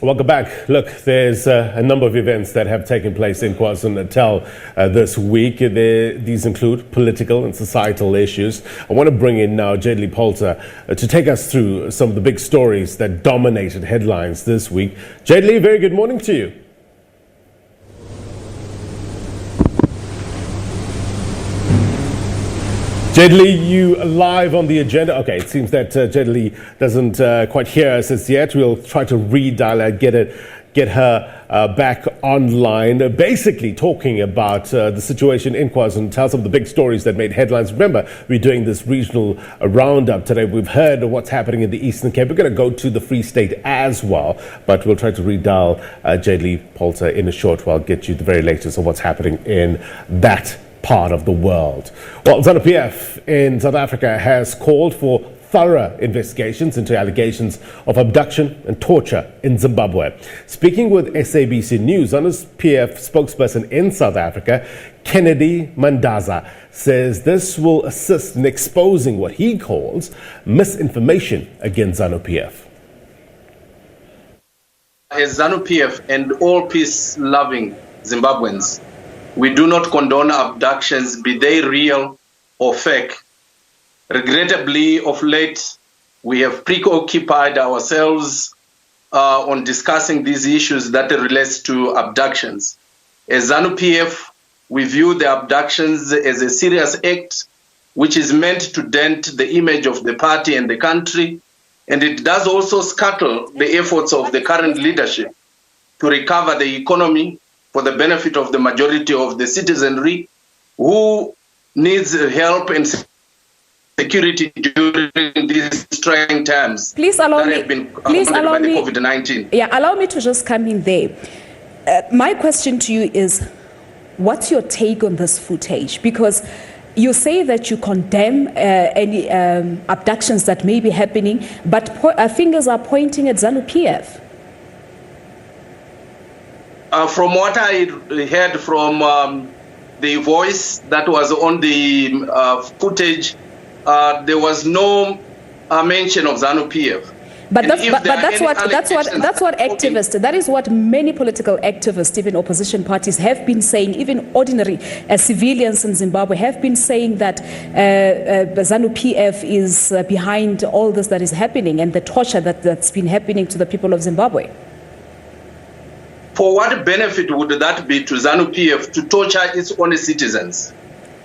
Welcome back. Look, there's a number of events that have taken place in KwaZulu-Natal this week. These include political and societal issues. I want to bring in now Jadley Polter to take us through some of the big stories that dominated headlines this week. Jadley, very good morning to you. Jadley, you live on the agenda. Okay, it seems that Jadley doesn't quite hear us as yet. We'll try to redial her, get her back online. Basically talking about the situation in KwaZulu-Natal, some of the big stories that made headlines. Remember, we're doing this regional roundup today. We've heard what's happening in the Eastern Cape. We're going to go to the Free State as well, but we'll try to redial Jadley Polter in a short while, get you the very latest of what's happening in that part of the world. Well, ZANU-PF in South Africa has called for thorough investigations into allegations of abduction and torture in Zimbabwe. Speaking with SABC News, ZANU-PF spokesperson in South Africa, Kennedy Mandaza, says this will assist in exposing what he calls misinformation against ZANU-PF. As ZANU-PF and all peace-loving Zimbabweans, we do not condone abductions, be they real or fake. Regrettably, of late, we have preoccupied ourselves on discussing these issues that relates to abductions. As ZANU-PF, we view the abductions as a serious act which is meant to dent the image of the party and the country, and it does also scuttle the efforts of the current leadership to recover the economy for the benefit of the majority of the citizenry who needs help and security during these trying times. Please allow me. COVID-19. Yeah, allow me to just come in there. My question to you is, what's your take on this footage? Because you say that you condemn any abductions that may be happening, but fingers are pointing at ZANU-PF. From what I heard from the voice that was on the footage, there was no mention of ZANU-PF. But that's what activists, that is what many political activists, even opposition parties, have been saying. Even ordinary civilians in Zimbabwe have been saying that ZANU-PF is behind all this that is happening and the torture that's been happening to the people of Zimbabwe. For what benefit would that be to ZANU-PF to torture its own citizens?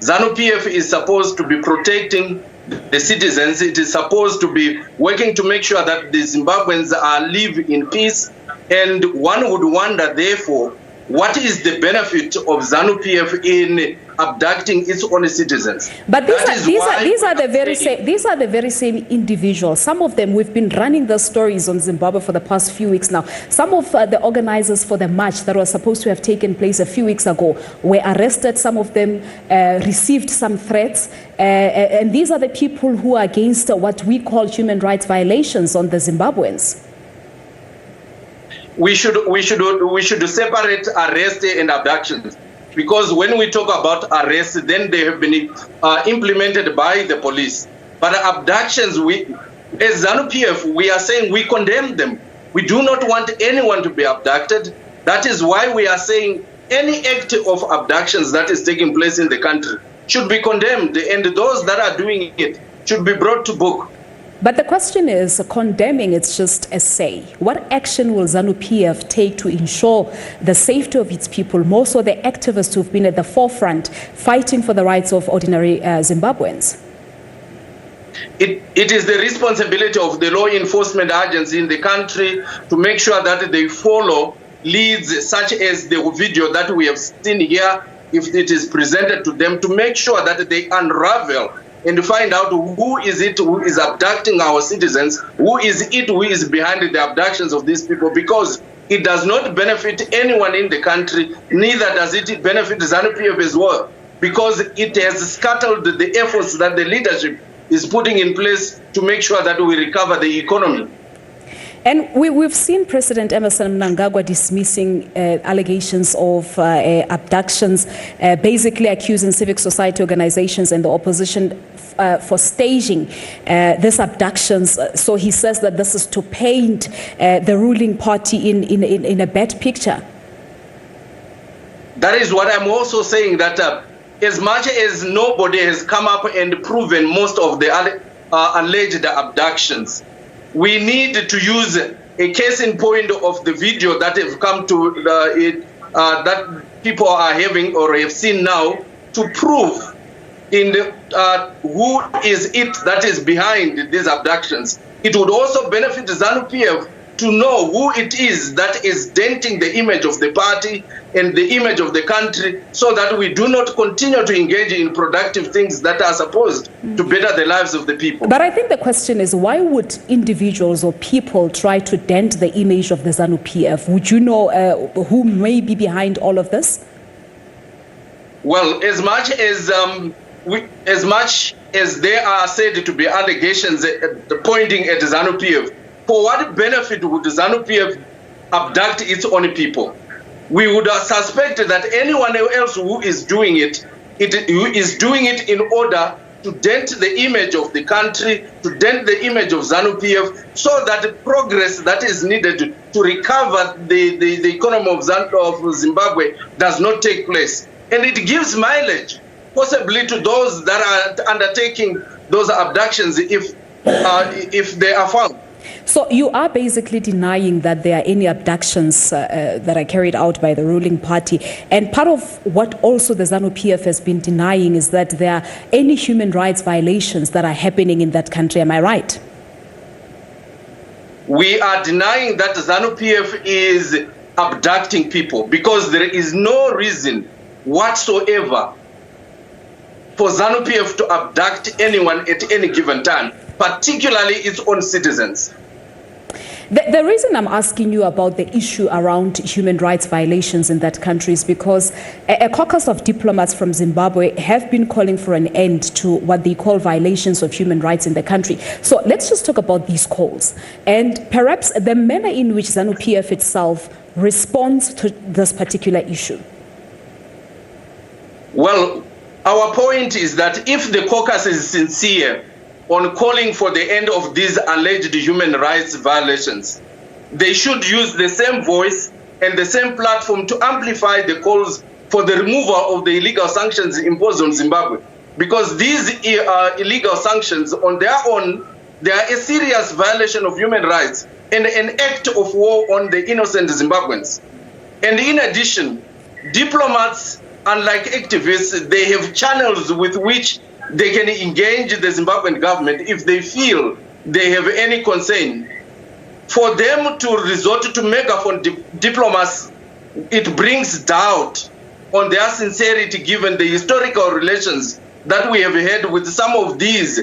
ZANU-PF is supposed to be protecting the citizens. It is supposed to be working to make sure that the Zimbabweans live in peace. And one would wonder, therefore, what is the benefit of ZANU-PF in abducting its own citizens? But these are the very same individuals. Some of them, we've been running those stories on Zimbabwe for the past few weeks now. Some of the organizers for the march that was supposed to have taken place a few weeks ago were arrested. Some of them received some threats. And these are the people who are against what we call human rights violations on the Zimbabweans. We should separate arrest and abductions, because when we talk about arrests, then they have been implemented by the police. But abductions, as ZANU-PF, we are saying we condemn them. We do not want anyone to be abducted. That is why we are saying any act of abductions that is taking place in the country should be condemned, and those that are doing it should be brought to book. But the question is, condemning, it's just a say. What action will ZANU-PF take to ensure the safety of its people, more so the activists who've been at the forefront fighting for the rights of ordinary Zimbabweans? It is the responsibility of the law enforcement agency in the country to make sure that they follow leads such as the video that we have seen here, if it is presented to them, to make sure that they unravel and find out who is it who is abducting our citizens, who is behind the abductions of these people, because it does not benefit anyone in the country, neither does it benefit ZANU-PF as well, because it has scuttled the efforts that the leadership is putting in place to make sure that we recover the economy. And we've seen President Emmerson Mnangagwa dismissing allegations of abductions, basically accusing civic society organizations and the opposition for staging these abductions. So he says that this is to paint the ruling party in a bad picture. That is what I'm also saying, that as much as nobody has come up and proven most of the alleged abductions, we need to use a case in point of the video that have come to that people are having or have seen now to prove who is it that is behind these abductions. It would also benefit ZANU-PF to know who it is that is denting the image of the party and the image of the country, so that we do not continue to engage in productive things that are supposed to better the lives of the people. But I think the question is, why would individuals or people try to dent the image of the ZANU-PF? Would you know who may be behind all of this? Well, as much as there are said to be allegations pointing at ZANU-PF, for what benefit would ZANU-PF abduct its own people? We would suspect that anyone else who is doing it is doing it in order to dent the image of the country, to dent the image of ZANU-PF, so that progress that is needed to recover the economy of Zimbabwe does not take place. And it gives mileage, possibly, to those that are undertaking those abductions if they are found. So you are basically denying that there are any abductions that are carried out by the ruling party. And part of what also the ZANU-PF has been denying is that there are any human rights violations that are happening in that country. Am I right? We are denying that ZANU-PF is abducting people, because there is no reason whatsoever for ZANU-PF to abduct anyone at any given time, particularly its own citizens. The reason I'm asking you about the issue around human rights violations in that country is because a caucus of diplomats from Zimbabwe have been calling for an end to what they call violations of human rights in the country. So let's just talk about these calls and perhaps the manner in which ZANU-PF itself responds to this particular issue. Well, our point is that if the caucus is sincere on calling for the end of these alleged human rights violations, they should use the same voice and the same platform to amplify the calls for the removal of the illegal sanctions imposed on Zimbabwe. Because these illegal sanctions on their own, they are a serious violation of human rights and an act of war on the innocent Zimbabweans. And in addition, diplomats, unlike activists, they have channels with which they can engage the Zimbabwean government if they feel they have any concern. For them to resort to megaphone diplomacy, it brings doubt on their sincerity given the historical relations that we have had with some of these,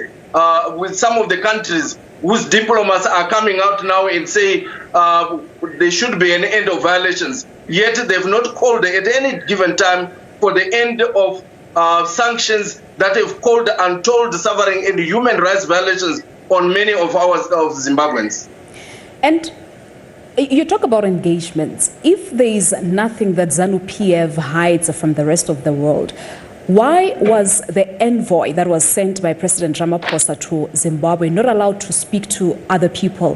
with some of the countries whose diplomats are coming out now and say there should be an end of violations. Yet they've not called at any given time for the end of sanctions that have called untold suffering and human rights violations on many of Zimbabweans. And you talk about engagements. If there is nothing that ZANU-PF hides from the rest of the world, why was the envoy that was sent by President Ramaphosa to Zimbabwe not allowed to speak to other people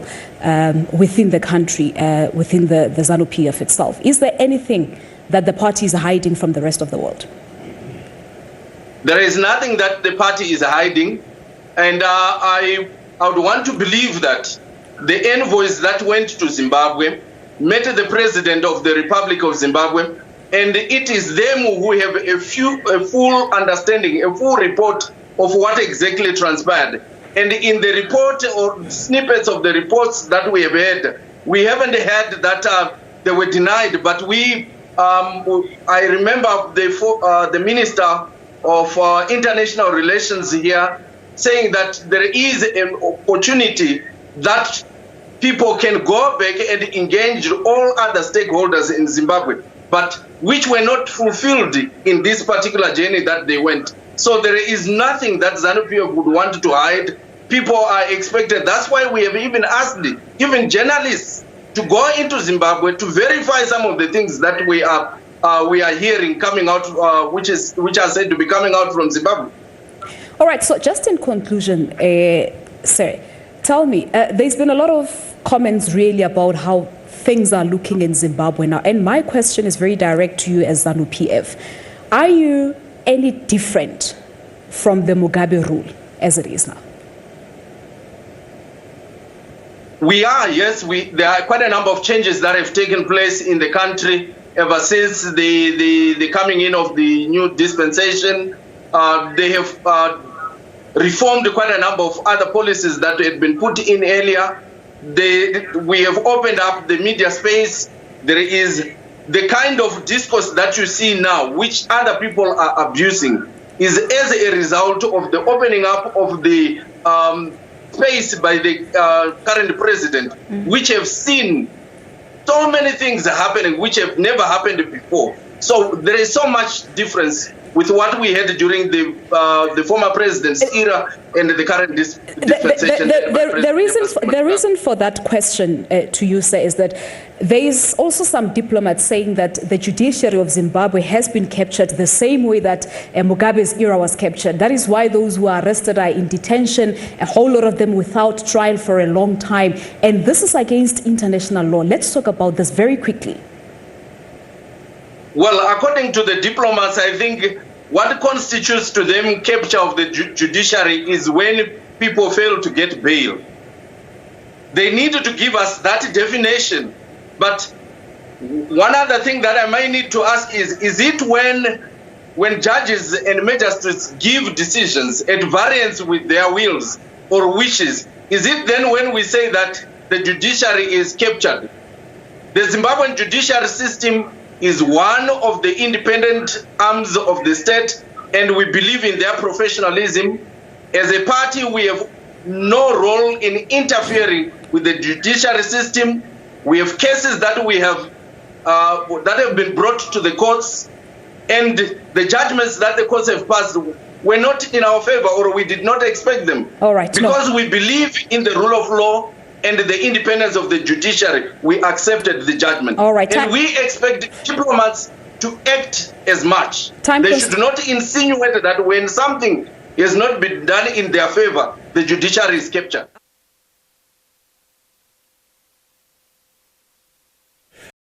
within the country, within the ZANU-PF itself? Is there anything that the party is hiding from the rest of the world? There is nothing that the party is hiding, and I would want to believe that the envoys that went to Zimbabwe met the president of the Republic of Zimbabwe, and it is them who have a full understanding, a full report of what exactly transpired. And in the report or snippets of the reports that we have had, we haven't heard that they were denied, but I remember the minister of international relations here saying that there is an opportunity that people can go back and engage all other stakeholders in Zimbabwe, but which were not fulfilled in this particular journey that they went. So there is nothing that ZANU-PF would want to hide, people are expected. That's why we have even asked even journalists to go into Zimbabwe to verify some of the things that we are hearing coming out, which are said to be coming out from Zimbabwe. All right. So just in conclusion, sir, tell me, there's been a lot of comments really about how things are looking in Zimbabwe now, and my question is very direct to you as ZANU-PF. Are you any different from the Mugabe rule as it is now? We are, yes. There are quite a number of changes that have taken place in the country ever since the coming in of the new dispensation. They have reformed quite a number of other policies that had been put in earlier. We have opened up the media space. There is the kind of discourse that you see now, which other people are abusing, is as a result of the opening up of the space by the current president, which have seen so many things happening which have never happened before. So there is so much difference with what we had during the former president's era and the current dispensation. The reason for that question to you, sir, is that there is also some diplomats saying that the judiciary of Zimbabwe has been captured the same way that Mugabe's era was captured. That is why those who are arrested are in detention, a whole lot of them without trial for a long time. And this is against international law. Let's talk about this very quickly. Well, according to the diplomats, I think what constitutes to them capture of the judiciary is when people fail to get bail. They need to give us that definition. But one other thing that I might need to ask is it when judges and magistrates give decisions at variance with their wills or wishes, is it then when we say that the judiciary is captured? The Zimbabwean judiciary system is one of the independent arms of the state, and we believe in their professionalism. As a party, we have no role in interfering with the judiciary system. We have cases that we have that have been brought to the courts, and the judgments that the courts have passed were not in our favor, or we did not expect them. All right. Because we believe in the rule of law and the independence of the judiciary, we accepted the judgment. All right. And we expect diplomats to act as much. They should not insinuate that when something has not been done in their favor, the judiciary is captured.